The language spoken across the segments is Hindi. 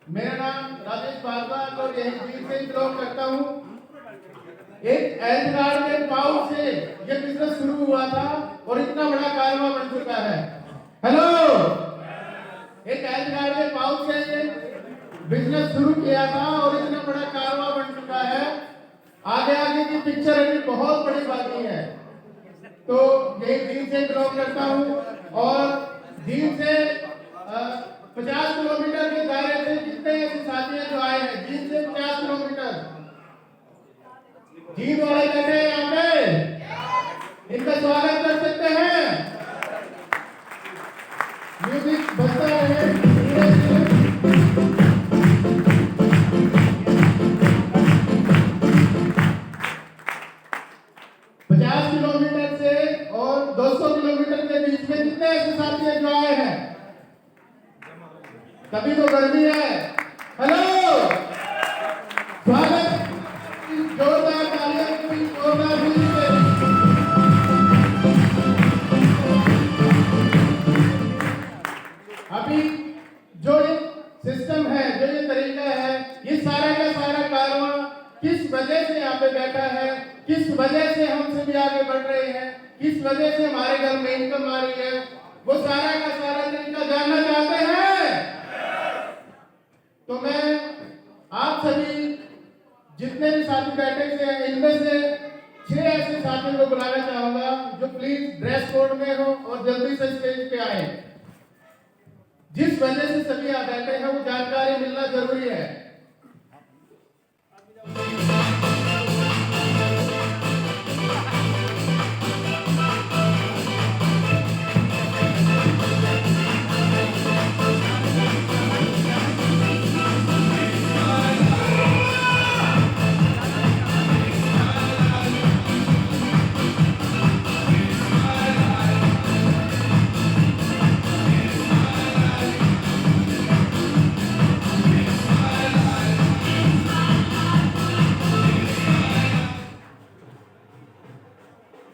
मेरा नाम राजेश भारद्वाज और यही चीज से बिलोंग करता हूँ। एक एल्गार के पाउच से ये बिजनेस शुरू हुआ था और इतना बड़ा कारवा बन चुका है। हेलो, एक एल्गार के पाउच से बिजनेस शुरू किया था और इतना बड़ा कारवा बन चुका है। आगे आगे की पिक्चर अभी बहुत बड़ी बाकी है। तो यही दिन से बिलोंग करता हूँ और दिन से 50 किलोमीटर के दायरे से जितने ऐसे साथी हैं जो आए हैं, दिन से 50 किलोमीटर जीत वाले बैठे हैं यहाँ पे, इनका स्वागत कर सकते हैं। म्यूजिक बजता रहे। 50 किलोमीटर से और 200 किलोमीटर के बीच में जितने ऐसे साथी हैं जो आए हैं, तभी तो गर्मी है। हेलो, स्वागत, जोरदार तालियां, जोरदार अभी जो ये सिस्टम है, जो ये तरीका है, ये सारा का सारा कारवां किस वजह से यहाँ पे बैठा है, किस वजह से हम सभी आगे बढ़ रहे हैं, किस वजह से हमारे घर में इनकम आ रही है, वो सारा का सारा तरीका जानना चाहते हैं। तो मैं आप सभी जितने भी साथी बैठे हैं, इनमें से 6 ऐसे साथियों को बुलाना चाहूंगा जो प्लीज ड्रेस कोड में हो और जल्दी से स्टेज पे आए। जिस वजह से सभी यहाँ बैठे हैं वो जानकारी मिलना जरूरी है।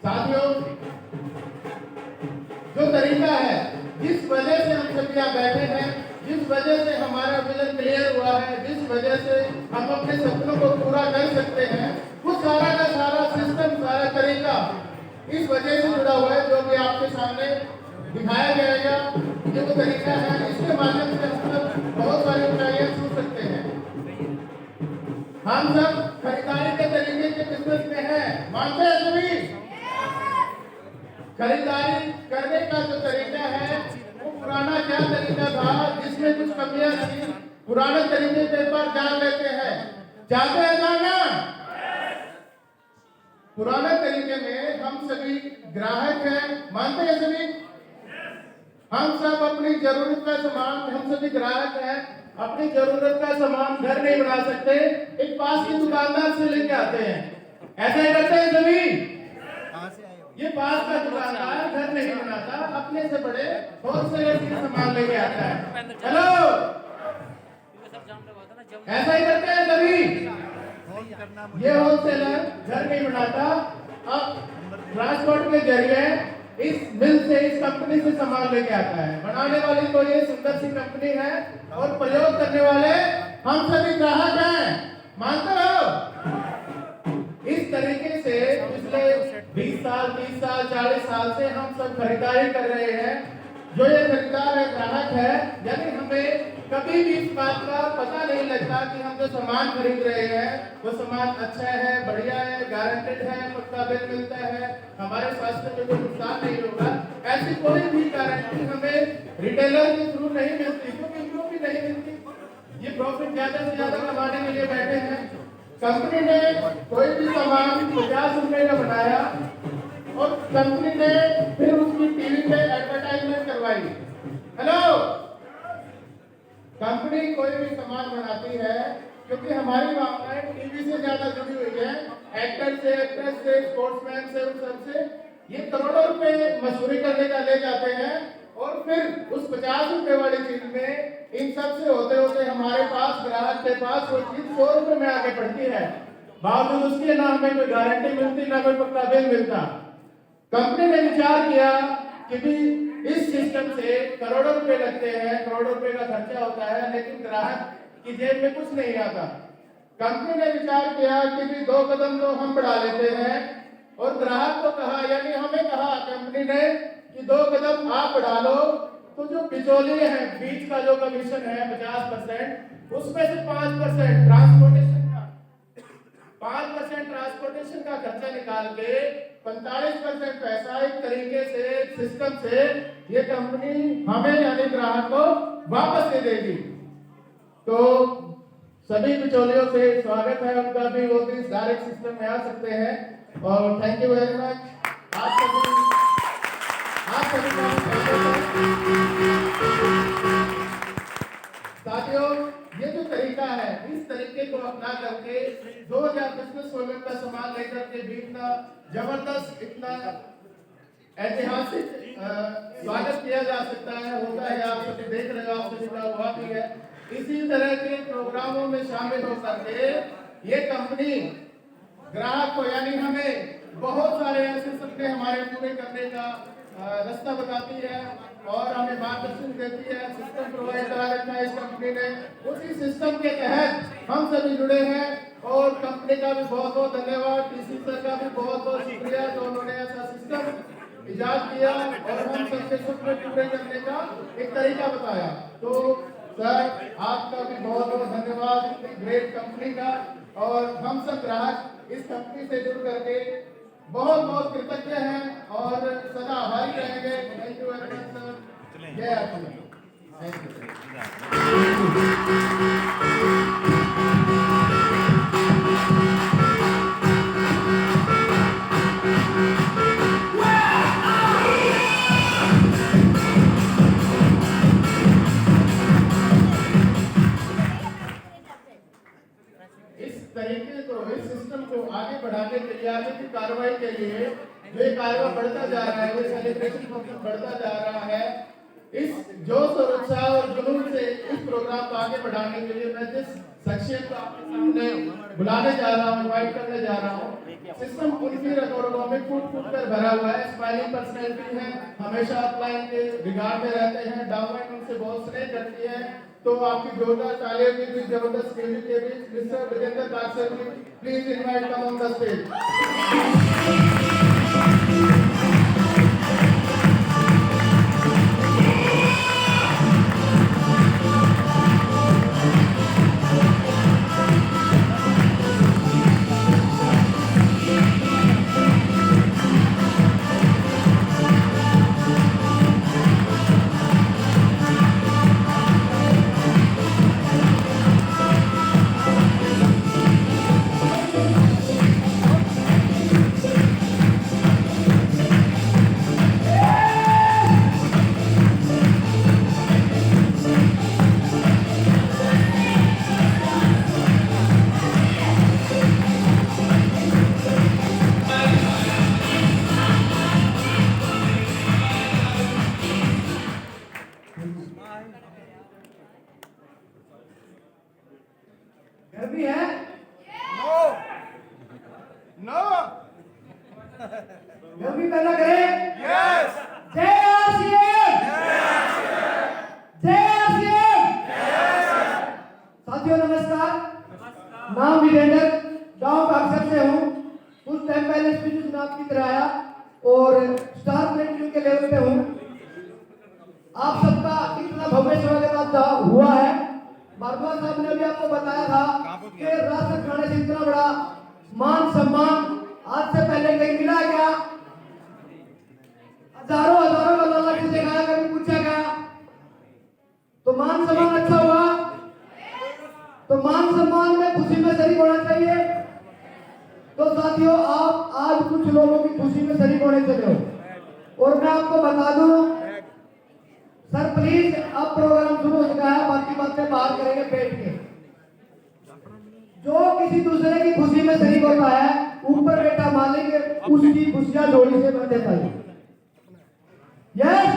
साथियों, जो तरीका है, जिस वजह से हम सब यहाँ बैठे हैं, जिस वजह से हमारा विजन क्लियर हुआ है, जिस वजह से हम अपने सपनों को पूरा कर सकते हैं, वो सारा का सारा सिस्टम, सारा तरीका इस वजह से जुड़ा हुआ है, जो भी आपके सामने दिखाया जाएगा। ये वो तरीका है, इसके माध्यम से हम सब बहुत सारी ऊंचाइयां छू सकते हैं। हम सब खरीदारी के तरीके के बिजनेस में हैं, मानते हैं सभी। खरीदारी करने का जो तरीका है वो पुराना क्या तरीका था, जिसमें कुछ कमियां थी, पुराने तरीके पे एक बार जान लेते हैं। चाहते हैं जानना? पुराने तरीके में हम सभी ग्राहक हैं, मानते हैं सभी। हम सब अपनी जरूरत का सामान, हम सभी ग्राहक हैं, अपनी जरूरत का सामान घर नहीं बना सकते, एक पास की दुकानदार से लेके आते हैं। ऐसा ही करते हैं सभी। ये पास का दुकानदार घर नहीं बनाता, अपने से बड़े होलसेलर से सामान लेके आता है। हेलो, ऐसा ही करते हैं सभी। ये होलसेलर घर नहीं बनाता, अब ट्रांसपोर्ट के जरिए इस मिल से, इस कंपनी से सामान लेके आता है। बनाने वाली तो ये सुंदर सी कंपनी है और प्रयोग करने वाले हम सभी ग्राहक हैं, मानते हो? इस तरीके से पिछले 20 साल, 30 साल, 40 साल से हम सब खरीदारी कर रहे हैं। जो ये खरीदार है, ग्राहक है, यानी हमें कभी भी इस बात का पता नहीं लगता कि हम जो सामान खरीद रहे हैं वो सामान अच्छा है, बढ़िया है, गारंटेड है, पक्का बिल मिलता है, हमारे स्वास्थ्य में कोई नुकसान नहीं होगा। ऐसी कोई भी गारंटी हमें रिटेलर के थ्रू नहीं मिलती। क्यों भी नहीं मिलती? ये प्रॉफिट ज्यादा से ज्यादा कमाने के लिए बैठे हैं। कंपनी ने कोई भी सामान 50 रुपए का बनाया और कंपनी ने फिर उसकी टीवी पे एडवर्टाइजमेंट करवाई। हेलो, कंपनी कोई भी सामान बनाती है क्योंकि हमारी भावनाएं टीवी से ज्यादा जुड़ी हुई है, एक्टर से, एक्ट्रेस से, स्पोर्ट्समैन से, उस सब से। ये करोड़ों रुपए मजदूरी करने का ले जाते हैं और फिर उस 50 रुपए वाली चीज में इन सब से होते होते हमारे पास, ग्राहक के पास वो चीज 100 रुपए में आके पड़ती है। बावजूद उसके ना हमें कोई गारंटी मिलती, ना कोई पक्का बिल मिलता। कंपनी ने विचार किया कि भी इस सिस्टम से करोड़ों रुपए लगते हैं, करोड़ों रुपए का खर्चा होता है, लेकिन ग्राहक कि जेब में कुछ नहीं आता। कंपनी ने विचार किया कि भी 2 कदम तो हम बढ़ा लेते हैं और ग्राहक को कहा, यानी हमें कहा कंपनी ने कि 2 कदम आप बढ़ा लो, तो जो बिचौलिए हैं, बीच का जो कमीशन है 50%, उसमें से 5% ट्रांसपोर्टेशन का 5% ट्रांसपोर्टेशन का खर्चा निकाल के 45% पैसा एक तरीके से सिस्टम से ये कंपनी हमें यानी ग्राहक को वापस दे देगी। तो सभी बिचौलियों से स्वागत है उनका भी, वो भी डायरेक्ट सिस्टम में आ सकते हैं। और थैंक यू वेरी मच आप सभी का साथियों। ये जो तरीका है, इस तरीके को अपना करके 2000 बिजनेस वुमेन का सम्मान लेकर के भी इतना जबरदस्त, इतना ऐतिहासिक स्वागत किया जा सकता है, होता है। आप सभी देख रहे हो, आप सभी का हुआ भी है। इसी तरह के प्रोग्रामों में शामिल होकर के ये कंपनी ग्राहक को यानी हमें बहुत सारे ऐसे सपने हमारे पूरे करने का रास्ता बताती है और हमें मार्गदर्शन देती है। सिस्टम प्रोवाइड करा रखा है इस कंपनी ने, उसी सिस्टम के तहत हम सभी जुड़े हैं और कंपनी का भी बहुत बहुत धन्यवाद। टीसी सर का भी बहुत बहुत शुक्रिया जो उन्होंने ऐसा सिस्टम इजाद किया और हम सबके सपने पूरे करने का एक तरीका बताया। तो सर आपका भी बहुत बहुत धन्यवाद इतनी ग्रेट कंपनी का, और हम सब ग्राहक इस कंपनी से जुड़ करके बहुत बहुत कृतज्ञ हैं और सदा आभारी रहेंगे। Thank you very much sir. जय आपकी। Thank you. तरीके को, इस सिस्टम को आगे बढ़ाने के लिए, आगे की कार्रवाई के लिए जो ये कार्रवाई बढ़ता जा रहा है, वो सेलिब्रेशन फंक्शन बढ़ता जा रहा है, इस जोश और उत्साह और जुनून से इस प्रोग्राम को आगे बढ़ाने के लिए मैं जिस शख्सियत को आपके सामने बुलाने जा रहा हूँ, इन्वाइट करने जा रहा हूँ, सिस्टम उनकी रगों में कूट कूट कर भरा हुआ है। स्माइलिंग पर्सनैलिटी है, हमेशा अपलाइन के रिगार्ड में रहते हैं, डाउनलाइन उनसे बहुत स्नेह करती है। तो आपकी जोरदार तालियों के बीच, जबरदस्त म्यूजिक के बीच mister Vijendra Das sir please invite come on the stage. घर भी है? No no. घर भी पैदा करें? यस। जय आरसीएम। जय आरसीएम। साथियों नमस्कार। नाम विजेंद्र, गांव काकसर से हूँ। कुछ टाइम पहले स्पीच चुनाव की तरह आया और स्टार प्लेटफॉर्म के लेवल पे हूँ। आप सबका इतना भव्य स्वागत हुआ है। भारद्वाज साहब ने अभी आपको बताया था कि राष्ट्र खाने से इतना बड़ा मान सम्मान आज से पहले कहीं मिला क्या? हजारों हजारों का लाला किसे खाया, कभी पूछा गया? तो मान सम्मान अच्छा हुआ, तो मान सम्मान में खुशी में शरीक होना चाहिए। तो साथियों आप आज कुछ लोगों की खुशी में शरीक होने चले हो और मैं आपको बता दूं सर प्लीज अब प्रोग्राम शुरू हो चुका है, बाकी बातें बाहर करेंगे बैठ के। जो किसी दूसरे की खुशी में शरीक होता है, ऊपर बैठा मालिक उसकी खुशियां जोड़ी से भर देता है। यस।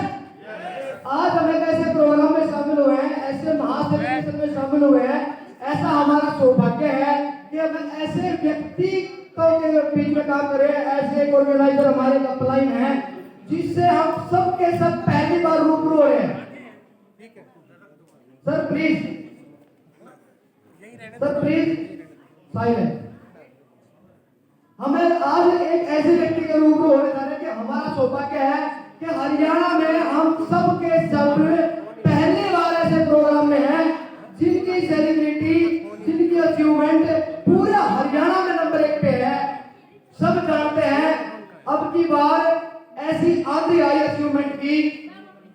आज हम एक ऐसे प्रोग्राम में शामिल हुए हैं, ऐसे महासेलिब्रेशन में शामिल हुए हैं, ऐसा हमारा सौभाग्य है कि हम ऐसे व्यक्ति के बीच में काम करें। ऐसे एक ऑर्गेनाइजर हमारे अपलाइन है जिससे हम सब के सब पहली बार रूबरू हो रहे हैं। Sir please sir please silent. हमें आज एक ऐसे व्यक्ति के रूबरू होने जा रहे हैं कि हमारा सौभाग्य है कि हरियाणा में हम सब के सब पहली बार ऐसे प्रोग्राम में हैं जिनकी सेलिब्रिटी, जिनकी अचीवमेंट पूरे हरियाणा में नंबर 1 पे है। सब जानते हैं अब की बार ऐसी आंधी आई अचीवमेंट की।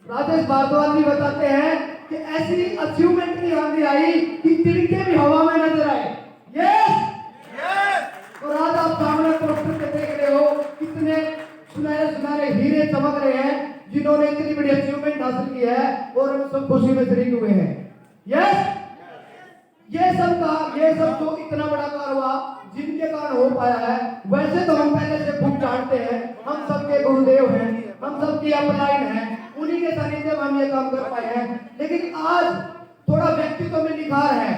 राजेश भारद्वाज जी बताते हैं कि ऐसी अचीवमेंट की आंधी आई कि तिनके भी हवा में नजर आए। यस और आज आप सामने पोस्टर पे देख रहे हो कितने सुनहरे सुनहरे हीरे चमक रहे हैं जिन्होंने इतनी बड़ी अचीवमेंट हासिल की है और हम सब खुशी में शरीक हुए हैं। यस ये सब जो इतना बड़ा कारोबार जिनके कारण हो पाया है। वैसे तो हम पहले से खूब जानते हैं, हम सबके गुरुदेव हैं, हम सबकी अपलाइन हैं, उन्हीं के सानिध्य में हम ये काम कर पाए हैं। लेकिन आज थोड़ा व्यक्तित्व में निखार है,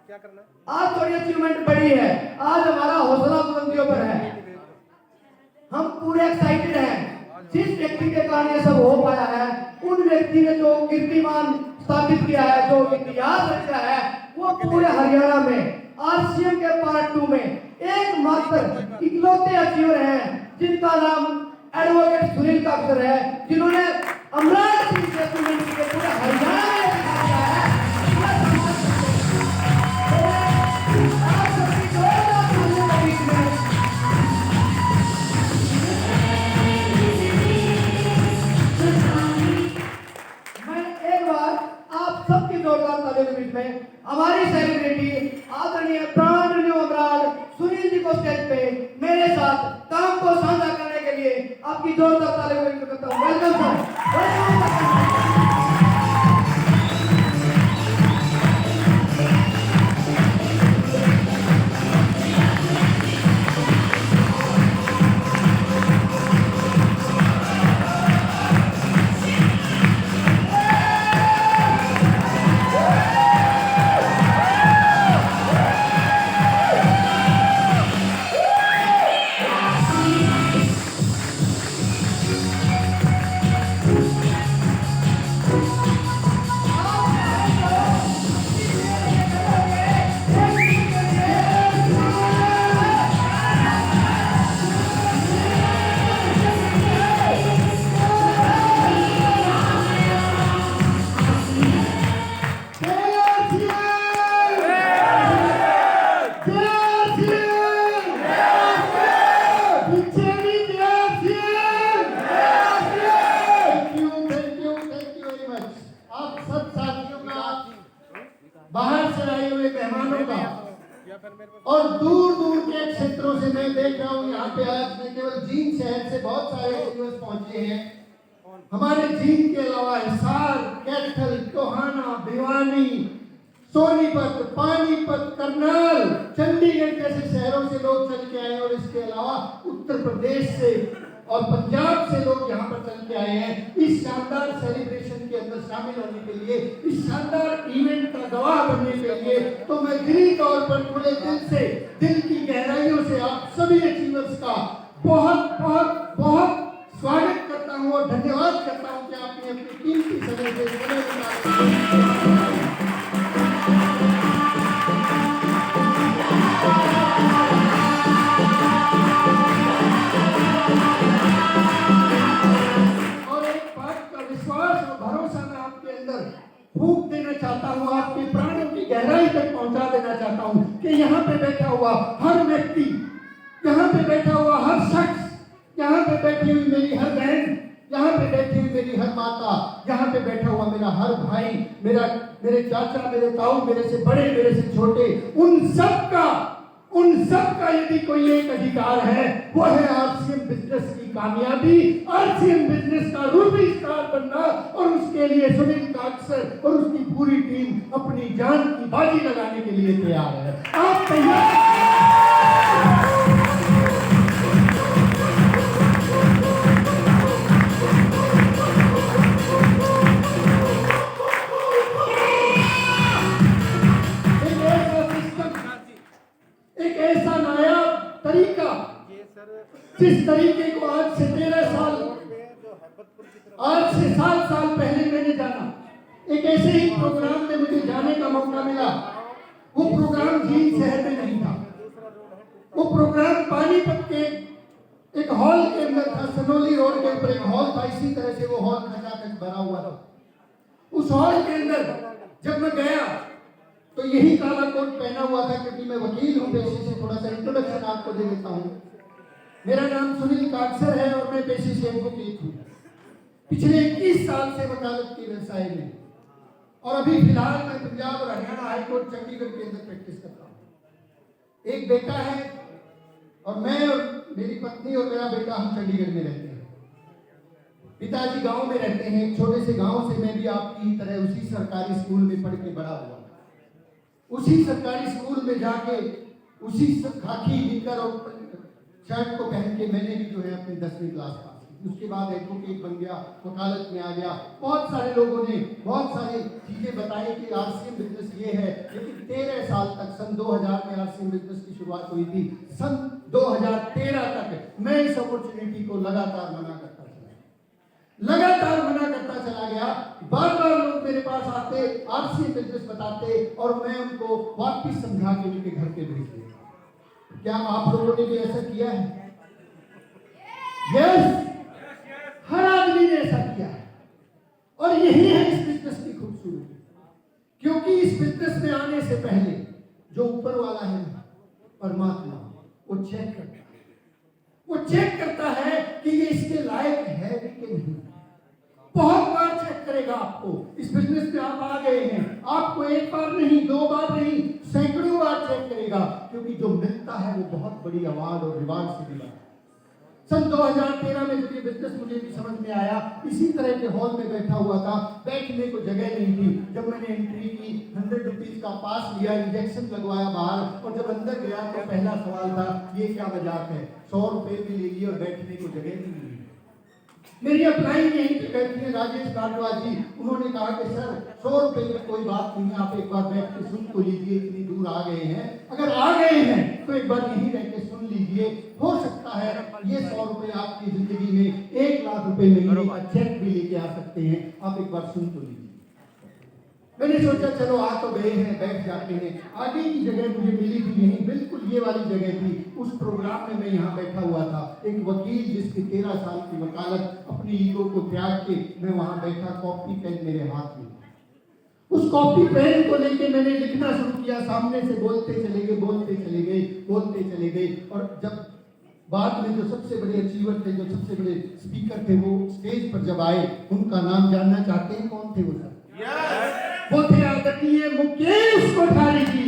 क्या करना? आज थोड़ी अचीवमेंट बड़ी है, आज हमारा हौसला बुलंदियों पर है, हम पूरे एक्साइटेड हैं। जिस व्यक्ति के कारण ये सब हो पाया है, उन व्यक्ति ने जो कीर्तिमान स्थापित किया है, जो इतिहास रचा है, वो पूरे हरियाणा में आरसीएम के पार्ट 2 में एकमात्र इकलौते अचीवर हैं जिनका नाम एडवोकेट सुनील काकसर है, जिन्होंने अमरावती सिंह अचीवमेंट के पूरे हरियाणा में दिखाया है। जोरदार तालियों के बीच में हमारी सेलिब्रिटी आदरणीय प्राण अमराल सुनील जी को स्टेज पे मेरे साथ काम को साझा करने के लिए आपकी जोरदार तालियों के बीच में करता हूं। Welcome sir. बाहर से आए हुए मेहमानों का और दूर दूर के क्षेत्रों से मैं देख रहा हूँ यहाँ पे आज मैं केवल जींद शहर से बहुत सारे यूनिवर्स पहुंचे हैं। हमारे जींद के अलावा हिसार, कैथल, टोहाना, भिवानी, सोनीपत, पानीपत, करनाल, चंडीगढ़ जैसे शहरों से लोग चल के आए और इसके अलावा उत्तर प्रदेश से और पंजाब से लोग यहाँ पर चल के आए हैं इस शानदार सेलिब्रेशन के अंदर शामिल होने के लिए, इस शानदार इवेंट का गवाह बनने के लिए। तो मैं दिली तौर पर पूरे दिल से, दिल की गहराइयों से आप सभी अचीवर्स का बहुत बहुत बहुत स्वागत करता हूँ और धन्यवाद करता हूँ कि आपने अपनी कीमती समय से समय निकाला। फूंक देना चाहता हूँ, आपके प्राणों की गहराई तक पहुंचा देना चाहता हूँ कि यहाँ पे बैठा हुआ हर व्यक्ति, यहाँ पे बैठा हुआ हर शख्स, यहाँ पे बैठी हुई मेरी हर बहन, यहाँ पे बैठी हुई मेरी हर माता, यहाँ पे बैठा हुआ मेरा हर भाई, मेरे चाचा, मेरे ताऊ, मेरे से बड़े, मेरे से छोटे, उन सब का यदि कोई एक अधिकार है वो है आरसीएम बिजनेस की कामयाबी, आरसीएम बिजनेस का रूबी स्टार बनना। और उसके लिए सुनील काकसर और उसकी पूरी टीम अपनी जान की बाजी लगाने के लिए तैयार है। आप तैयार? एक ऐसा नया तरीका जिस तरीके को आज से 7 साल पहले मैंने जाना, एक ऐसे ही प्रोग्राम में मुझे जाने का मौका मिला। था, सनोली रोड के ऊपर एक हॉल था, इसी तरह से वो हॉल खचाखच भरा हुआ था। उस हॉल के अंदर जब मैं गया तो यही काला कोट पहना हुआ था, क्योंकि मैं वकील हूं पेशे से। थोड़ा सा इंट्रोडक्शन आपको दे देता हूं। मेरा नाम सुनील काकसर है और मैं पेशे से एडवोकेट हूं। पिछले 21 साल से वकालत के व्यवसाय में, और अभी फिलहाल मैं पंजाब और हरियाणा हाईकोर्ट चंडीगढ़ के अंदर प्रैक्टिस करता हूं। एक बेटा है और मैं और मेरी पत्नी और मेरा बेटा हम चंडीगढ़ में रहते हैं। पिताजी गांव में रहते हैं। एक छोटे से गांव से मैं भी आपकी तरह उसी सरकारी स्कूल में पढ़ के बड़ा हुआ। उसी सरकारी स्कूल में जाके उसी खाकी निकर और शर्ट को पहन के मैंने भी जो है अपनी 10वीं क्लास पास की। उसके बाद एडवोकेट बन गया, वकालत में आ गया। बहुत सारे लोगों ने बहुत सारी चीजें बताई कि आरसीएम बिजनेस ये है, लेकिन 13 साल तक, सन 2000 में आरसीएम बिजनेस की शुरुआत हुई थी, सन 2013 तक मैं इस अपॉर्चुनिटी को लगातार मना करता चला गया। बार बार लोग मेरे पास आते, आरसीएम बिजनेस बताते और मैं उनको वापस समझा के उनके घर पे भेज देता। क्या आप लोगों ने भी ऐसा किया है? यस, हर आदमी ने ऐसा किया है। और यही है इस बिजनेस की खूबसूरती, क्योंकि इस बिजनेस में आने से पहले जो ऊपर वाला है परमात्मा, वो चेक करता है। वो चेक करता है कि ये इसके लायक है कि नहीं। बहुत बार चेक करेगा आपको। इस बिजनेस में आप आ गए हैं, आपको एक बार नहीं, 2 बार नहीं, सैकड़ों बार चेक करेगा, क्योंकि जो मिलता है वो बहुत बड़ी अवार्ड और रिवार्ड से मिला। सन 2013 में जब ये बिजनेस मुझे भी समझ में आया, इसी तरह के हॉल में बैठा हुआ था, बैठने को जगह नहीं थी। जब मैंने एंट्री की, 100 रुपीज का पास लिया, इंजेक्शन लगवाया बाहर, और जब अंदर गया तो पहला सवाल था, ये क्या मजाक है, 100 रुपए भी ले लिए और बैठने को जगह नहीं मिली। मेरी अप्लाई यहीं पे करती है राजेश काटवा जी। उन्होंने कहा कि सर 100 रुपए की कोई बात नहीं, आप एक बार बैठ के सुन तो लीजिए, इतनी दूर आ गए हैं, अगर आ गए हैं तो एक बार यहीं रह के सुन लीजिए। हो सकता है ये 100 रुपए आपकी जिंदगी में 1 लाख रुपए महीने का चेक भी लेके आ सकते हैं, आप एक बार सुन तो लीजिए। मैंने सोचा चलो आ तो गए हैं, बैठ जाते हैं। आगे की जगह मुझे मिली थी यहीं, बिल्कुल ये वाली जगह थी। उस प्रोग्राम में मैं यहाँ बैठा हुआ था, एक वकील जिसकी 13 साल की वकालत, अपनी ईगो को त्याग के मैं वहाँ बैठा, कॉपी पेन मेरे हाथ में। उस कॉपी पेन को लेके मैंने लिखना शुरू किया। सामने से बोलते चले गए, और जब बाद में जो सबसे बड़े अचीवर थे, जो सबसे बड़े स्पीकर थे, वो स्टेज पर जब आए, उनका नाम जानना चाहते हैं? कौन थे वो सर? वो थे आदरणीय मुकेश कोठारी जी।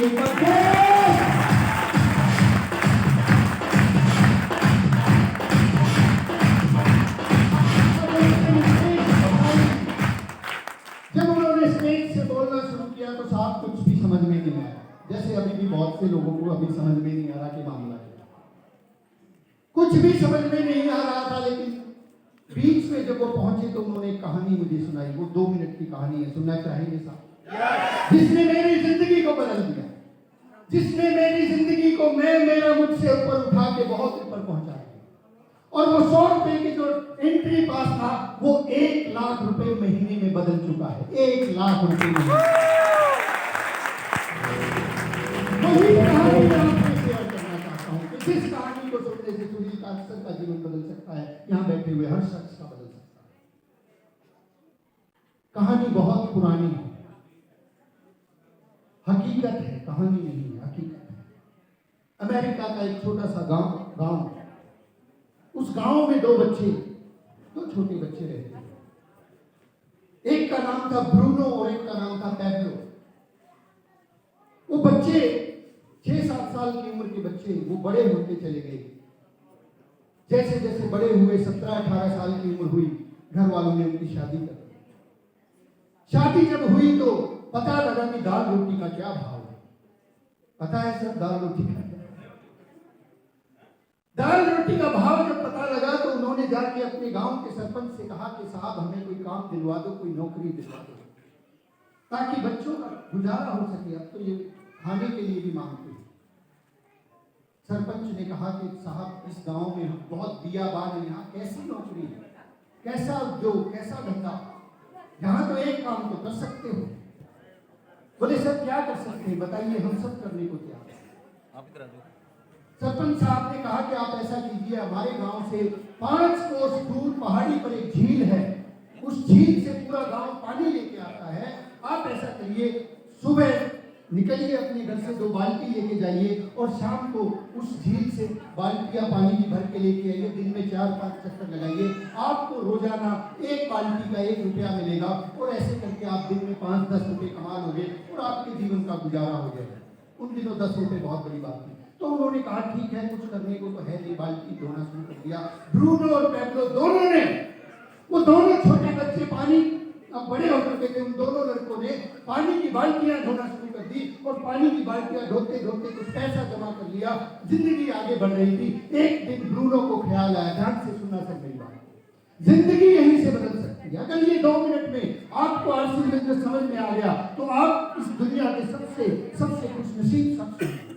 जब उन्होंने स्टेज से बोलना शुरू किया तो साहब कुछ भी समझ में नहीं आया, जैसे अभी भी बहुत से लोगों को अभी समझ में नहीं आ रहा कि मामला क्या, कुछ भी समझ में नहीं आ रहा था। लेकिन बीच में जब वो पहुंचे तो उन्होंने एक कहानी मुझे सुनाई। वो 2 मिनट की कहानी है, सुनना चाहेंगे साहब? जिसने मेरी जिंदगी को बदल दिया, जिसने मेरी जिंदगी को मेरा मुझसे ऊपर उठा के बहुत ऊपर पहुंचा दिया। और वो 100 रुपए की जो एंट्री पास था, वो 1 लाख रुपए महीने में बदल चुका है। 1 लाख रुपए महीने। वही कहानी मैं आपसे शेयर करना चाहता हूँ कि जिस कहानी को सुनने से सुनील काकसर का जीवन बदल सकता है, यहाँ बैठे हुए हर शख्स का बदल सकता है। कहानी बहुत पुरानी है, हकीकत है, कहानी नहीं है, हकीकत है। अमेरिका का एक छोटा सा गांव, उस गांव में 2 छोटे बच्चे रहते हैं। एक का नाम था ब्रूनो और एक का नाम था पैब्लो। वो बच्चे 6-7 साल की उम्र के बच्चे, वो बड़े होते चले गए। जैसे जैसे बड़े हुए, 17-18 साल की उम्र हुई, घर वालों ने उनकी शादी कर दी। शादी जब हुई तो पता लगा कि दाल रोटी का क्या भाव है। पता है सर दाल रोटी का? दाल रोटी का भाव जब पता लगा तो उन्होंने जाके अपने गांव के सरपंच से कहा कि साहब हमें कोई काम दिलवा दो, कोई नौकरी दिलवा दो, ताकि बच्चों का गुजारा हो सके। अब तो ये खाने के लिए भी मांगते हैं। सरपंच ने कहा कि साहब इस गांव में बहुत बियाबान है, यहाँ कैसी नौकरी, कैसा उद्योग, कैसा धंधा, यहाँ तो एक काम तो कर सकते हो। बोले सर क्या कर सकते हैं बताइए, हम सब करने को तैयार हैं। सरपंच साहब ने कहा कि आप ऐसा कीजिए, हमारे गांव से 5 कोस दूर पहाड़ी पर एक झील है, उस झील से पूरा गांव पानी लेके आता है। आप ऐसा करिए, सुबह निकलिए अपने घर से 2 बाल्टी लेके जाइए और शाम को उस झील से बाल्टियां पानी की भर के लेके आइए। दिन में 4-5 चक्कर लगाइए, आपको रोजाना 1 बाल्टी का 1 रुपया मिलेगा और ऐसे करके आप दिन में 5-10 रुपये कमा लोगे और आपके जीवन का गुजारा हो जाएगा। उन दिनों 10 रुपये बहुत बड़ी बात थी। तो उन्होंने कहा ठीक है, कुछ करने को तो है नहीं, बाल्टी धोना शुरू कर दिया। ब्रूनो और पेड्रो दोनों ने, वो दोनों छोटे बच्चे पानी, अब बड़े होकर के थे, उन दोनों लड़कों ने पानी की बाल्टियां धोना शुरू कर दी और पानी की बाल्टियां धोते धोते कुछ पैसा जमा कर लिया। जिंदगी आगे बढ़ रही थी। एक दिन ब्रूनो को ख्याल आया, ध्यान से सुनना सब मेरी बात, जिंदगी यहीं से बदल सकती है। अगर ये 2 मिनट में आपको आरसी बिजनेस समझ में आ गया तो आप इस दुनिया के सबसे खुशनसीब शख्स होंगे,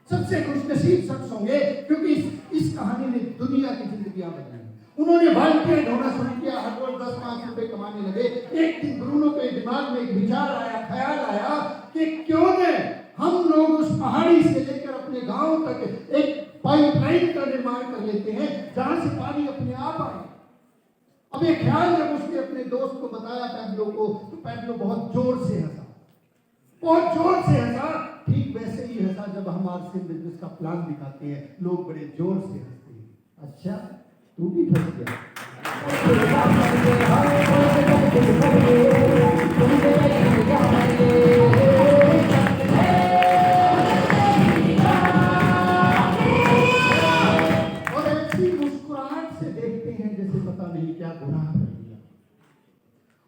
सबसे खुशनसीब शख्स होंगे, क्योंकि इस कहानी ने दुनिया की जिंदगियां बदली। उन्होंने बाल्टियां ढोना शुरू किया, हर रोज 10-5 रुपए कमाने लगे। एक दिन ब्रूनो के दिमाग में एक विचार आया, ख्याल आया कि क्यों न हम लोग उस पहाड़ी से लेकर अपने गांव तक एक पाइपलाइन का निर्माण कर लेते हैं जहां से पानी अपने आप आए। अब ये ख्याल जब उसने अपने दोस्त को बताया पेड्रो को, तो पेड्रो बहुत जोर से हंसा, बहुत जोर से हंसा। ठीक वैसे ही हंसा जब हम आरसी बिजनेस का प्लान दिखाते हैं, लोग बड़े जोर से हंसते हैं। अच्छा, तू भी फंस गया। और ऐसी मुस्कुराहट से देखते हैं जैसे पता नहीं क्या गुनाह कर दिया।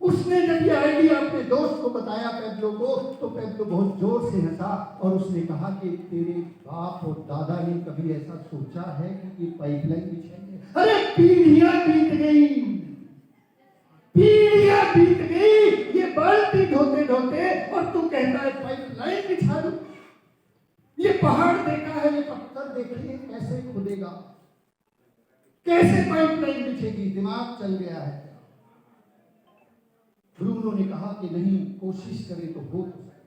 उसने जब ये आइडिया अपने दोस्त को बताया पेड्रो को, तो पेड्रो बहुत जोर से हंसा और उसने कहा कि तेरे बाप और दादा ने कभी ऐसा सोचा है कि ये पाइपलाइन बिछाएंगे? अरे पीढ़ियां बीत गई, पीढ़ियां बीत गई, ये बाल्टी धोते धोते और तू कहता है पाइपलाइन बिछा दो। ये पहाड़ देखा है, ये पत्थर देखे कैसे खुदेगा, कैसे पाइपलाइन बिछेगी? दिमाग चल गया है। ब्रूनो ने कहा कि नहीं, कोशिश करें तो हो तो सकता है,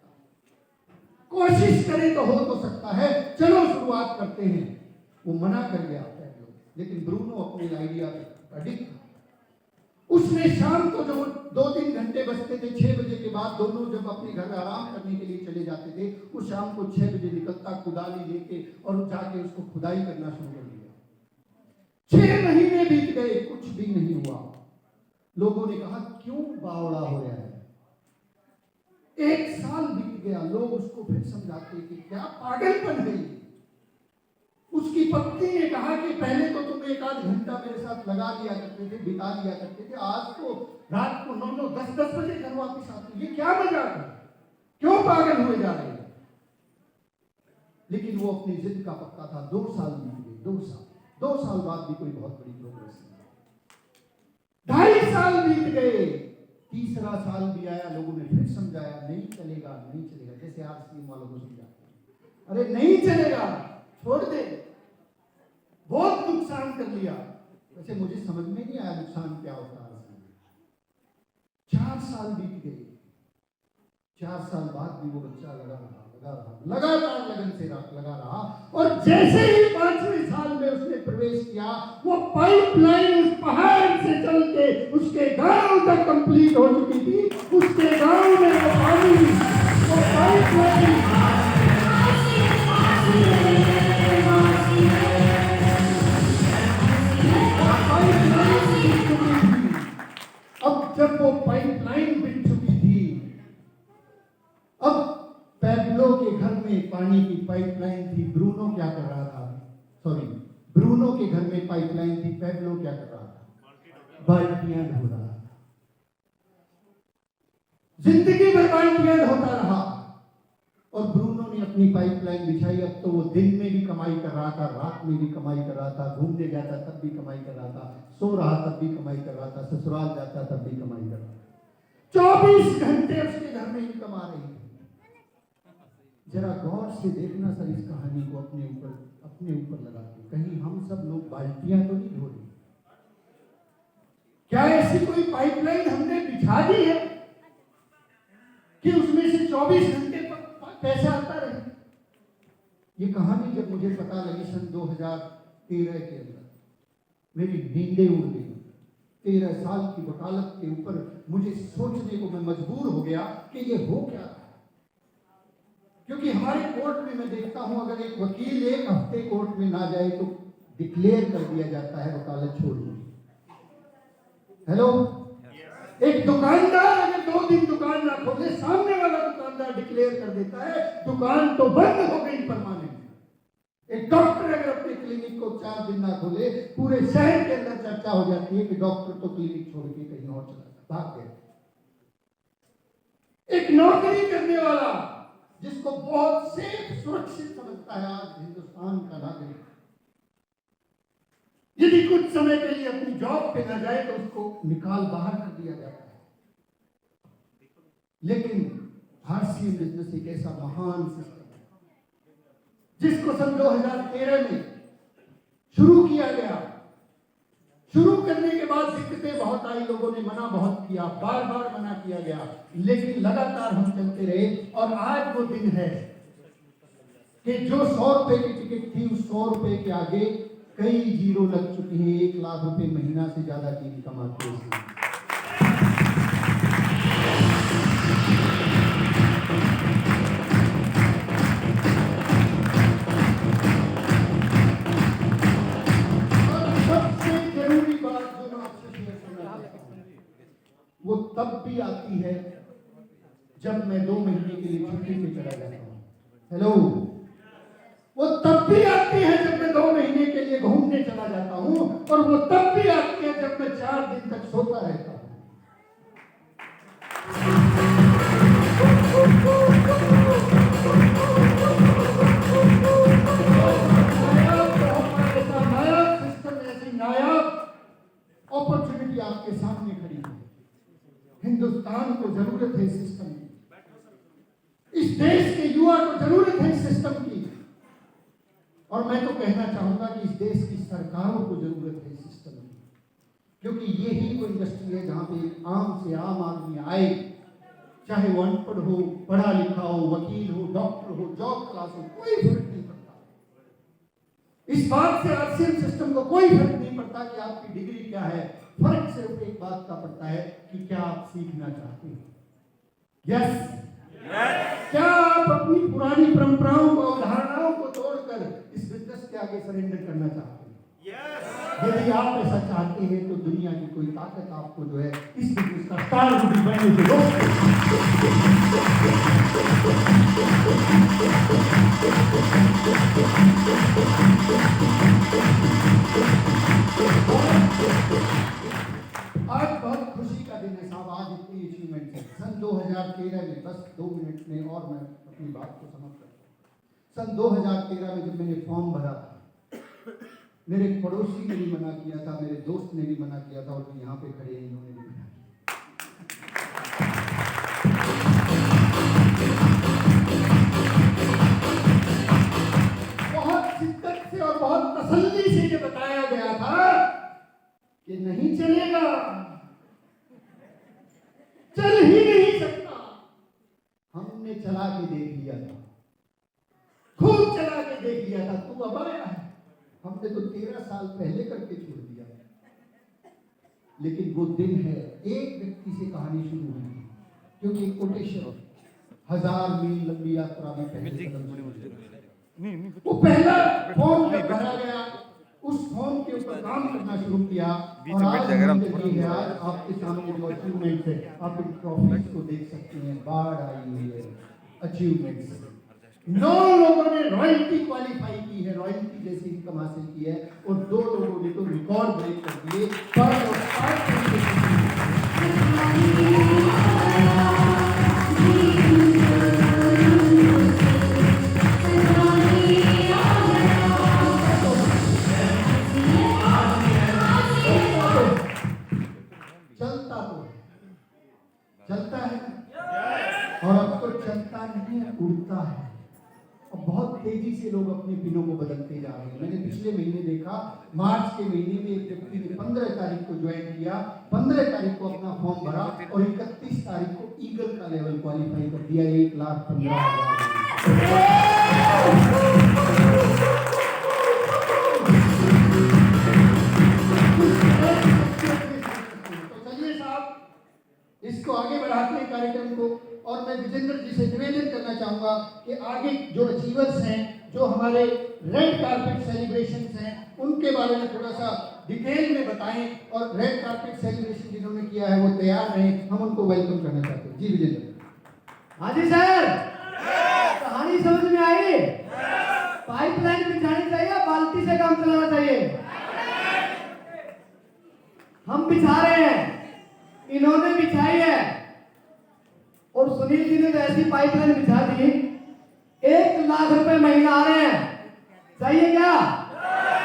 कोशिश करें तो हो तो सकता है, चलो शुरुआत करते हैं। वो मना कर गया पेड्रो, लेकिन ब्रूनो अपने आइडिया पर अडिग था। उसने शाम को जो 2-3 घंटे बचते थे, 6 बजे के बाद दोनों जब अपने घर आराम करने के लिए चले जाते थे, वो शाम को 6 बजे निकलता कुदाली लेके और जाके उसको खुदाई करना शुरू कर दिया। 6 महीने बीत गए, कुछ भी नहीं हुआ। लोगों ने कहा क्यों बावड़ा हो रहा है? 1 साल बीत गया, लोग उसको फिर समझाते कि क्या पागलपन है। उसकी पत्नी ने कहा कि पहले तो तुम 1-8 घंटा मेरे साथ लगा लिया करते थे, बिता लिया करते थे, आज तो रात को 9-9, 10-10 बजे घर वापस आते, ये क्या मजाक है? क्यों पागल हुए जा रहे हैं? लेकिन वो अपनी जिद का पक्का था। 2 साल बीत गए, 2 साल बाद भी कोई बहुत बड़ी प्रोग्रेस नहीं। 2.5 साल बीत गए, 3रा साल भी आया, लोगों ने फिर समझाया नहीं चलेगा, नहीं चलेगा, जैसे आरसीएम वालों को समझाते हैं, अरे नहीं चलेगा, छोड़ दे, बहुत नुकसान कर लिया। वैसे मुझे समझ में नहीं आया नुकसान क्या होता है। 4 साल बीत गए, 4 साल बाद भी वो बच्चा लगा रहा, लगातार लगन से लगा रहा, और जैसे ही 5वें साल में उसने प्रवेश किया, वो पाइपलाइन उस पहाड़ से चल के उसके गांव तक कंप्लीट हो चुकी थी। उसके गांव में वो पानी, वो पाइपलाइन अब जब वो पाइपलाइन बिक चुकी थी, अब पेड्रो के घर में पानी की पाइपलाइन थी। ब्रूनो क्या कर रहा था? ब्रूनो के घर में पाइपलाइन थी, पेड्रो क्या कर रहा था? बाल्टियां धो रहा था। जिंदगी भर बाल्टियां धोता रहा और ब्रूनो ने अपनी पाइपलाइन बिछाई। अब तो वो दिन में भी कमाई कर रहा था, रात में भी कमाई कर रहा था, घूमने जाता तब भी कमाई कर रहा था, सो रहा तब भी कमाई कर रहा था, ससुराल जाता तब भी कमाई कर रहा था। 24 घंटे उसके घर में इनकम आ रही थी। जरा गौर से देखना सर इस कहानी को अपने ऊपर लगा के, कहीं हम सब लोग बाल्टियां तो नहीं धो रहे? क्या ऐसी कोई पाइपलाइन हमने बिछा दी है कि उसमें से 24 घंटे पैसा आता रहे? ये कहानी जब मुझे पता लगी सन 2013 के अंदर, मेरी नींदें उड़ गई। 13 साल की वकालत के ऊपर मुझे सोचने को मैं मजबूर हो गया कि ये हो क्या रहा है। क्योंकि हमारे कोर्ट में मैं देखता हूं, अगर एक वकील 1 हफ्ते कोर्ट में ना जाए तो डिक्लेयर कर दिया जाता है वकालत छोड़ दी। हेलो, एक दुकानदार अगर 2 दिन दुकान ना खोले, सामने वाला दुकानदार डिक्लेयर कर देता है दुकान तो बंद हो गई परमानेंट। एक डॉक्टर अगर अपने क्लिनिक को 4 दिन ना खोले, पूरे शहर के अंदर चर्चा हो जाती है कि डॉक्टर तो क्लिनिक छोड़ के कहीं और चला गया, भाग गया। एक नौकरी करने वाला जिसको बहुत सेफ सुरक्षित समझता है आज हिंदुस्तान का नागरिक, यदि कुछ समय के लिए अपनी जॉब पे ना जाए तो उसको निकाल बाहर कर दिया जाता है। लेकिन आरसीएम बिजनेस एक ऐसा महान सिस्टम है जिसको सन 2013 में शुरू किया गया। शुरू करने के बाद दिक्कतें बहुत आई, लोगों ने मना बहुत किया, बार बार मना किया गया, लेकिन लगातार हम चलते रहे। और आज वो दिन है कि जो 100 रुपए की टिकट थी, उस 100 रुपए के आगे कई जीरो लग चुकी है। 1 लाख रुपए महीना से ज्यादा की इनकम आती है। सबसे जरूरी बात जो मैं आपसे शेयर करना चाहता हूं, वो तब भी आती है जब मैं 2 महीने के लिए छुट्टी पे चला जाता हूं। हेलो, वो तब भी आती है जब मैं 2 महीने के लिए घूमने चला जाता हूं, और वो तब भी आती है जब मैं 4 दिन तक सोता रहता हूं। नायाब सिस्टम, ऐसी नायाब अपॉर्चुनिटी आपके सामने खड़ी है। हिंदुस्तान को जरूरत है इस सिस्टम की, इस देश के युवा को जरूरत है इस सिस्टम की। और मैं तो कहना चाहूंगा कि इस देश की सरकारों को जरूरत है इस सिस्टम की, क्योंकि ये ही वो इंडस्ट्री है जहां पे आम से आम आदमी आए, चाहे वो अनपढ़ हो, पढ़ा लिखा हो, वकील हो, डॉक्टर हो, जॉब क्लास हो, कोई फर्क नहीं पड़ता। इस बात से आरसीएम सिस्टम को कोई फर्क नहीं पड़ता कि आपकी डिग्री क्या है। फर्क सिर्फ एक बात का पड़ता है कि क्या आप सीखना चाहते हैं। यस, क्या आप अपनी पुरानी परंपराओं को, अवधारणाओं को तोड़कर इस बिजनेस के आगे सरेंडर करना चाहते हैं। यदि आप ऐसा चाहते हैं तो दुनिया की कोई ताकत आपको जो है इस बिजनेस का स्टार बनने से रोक आज बहुत खुशी का दिन है साहब। आज इतनी अचीवमेंट है। सन 2013 में, बस 2 मिनट में और मैं अपनी बात को समाप्त करता हूं। सन 2013 में जब मैंने फॉर्म भरा था, मेरे पड़ोसी ने भी मना किया था, मेरे दोस्त ने भी मना किया था, और जो यहाँ पे खड़े हैं इन्होंने भी मना किया। बहुत शिद्दत से और बहुत तसल्ली से ये बताया गया था कि नहीं चलेगा, चल ही नहीं सकता। हमने चला के देख लिया था, खूब चला के देख लिया था। तू अब आया है, हमने तो 13 साल पहले करके छोड़ दिया। लेकिन वो दिन है, एक व्यक्ति से कहानी शुरू हुई थी, क्योंकि कोटेशन 1000 मील लंबी यात्रा में पहले वो पहला फॉर्म जब भरा गया, उस फॉर्म के ऊपर काम करना शुरू किया। और आज आपके सामने जो अचीवमेंट है, आप इन ट्रॉफीज को देख सकते हैं। बाढ़ आई हुई है, अचीवमेंट्स 9 लोगों ने रॉयल्टी क्वालिफाई की है, रॉयल्टी जैसी इनकम हासिल की है, और 2 लोगों ने तो रिकॉर्ड ब्रेक कर दिए। चलता है, और अब तो चलता नहीं है, उड़ता है। और बहुत तेजी से लोग अपने पिनों को बदलते जा रहे हैं। मैंने पिछले महीने देखा, मार्च के महीने में एक व्यक्ति ने 15 तारीख को ज्वाइन किया, 15 तारीख को अपना फॉर्म भरा, और 31 तारीख को ईगल का लेवल क्वालिफाई कर दिया। 1,15,000। कि आगे जो अचीवर्स हैं, जो हमारे रेड कारपेट सेलिब्रेशंस हैं, उनके बारे में थोड़ा सा डिटेल में बताएं और रेड कारपेट सेलिब्रेशन जिन्होंने किया है वो तैयार रहें, हम उनको वेलकम करना चाहते हैं। जी विजेंद्र। हाँ जी सर, कहानी समझ में आई? पाइपलाइन बिछानी चाहिए, बाल्टी से काम चलाना चाहिए। हम बिछा रहे हैं, इन्होंने बिछाई है, और सुनील जी ने तो ऐसी पाइपलाइन बिछा दी, 1 लाख रुपए महीना आ रहे हैं। चाहिए क्या?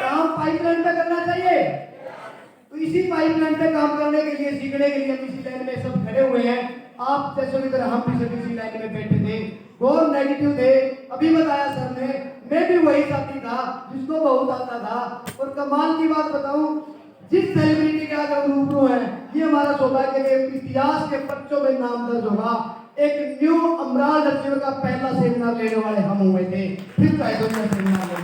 काम पाइपलाइन पे करना चाहिए। तो इसी पाइपलाइन पे काम करने के लिए, सीखने के लिए हम इसी लाइन में सब खड़े हुए हैं। आप जैसे की तरह हम भी सब इसी लाइन में बैठे थे, बहुत नेगेटिव थे। अभी बताया सर ने, मैं भी वही साथी था जिसको बहुत आता था। और कमाल की बात बताऊं, जिस सेलिब्रिटी के आगे रूबरू है, ये हमारा सौभाग्य के इतिहास के पन्नों में नाम दर्ज होगा। एक न्यू अमराल अचीवर का पहला सेमिनार लेने वाले हम हुए थे, फिर चाहे दुनिया सेमिनार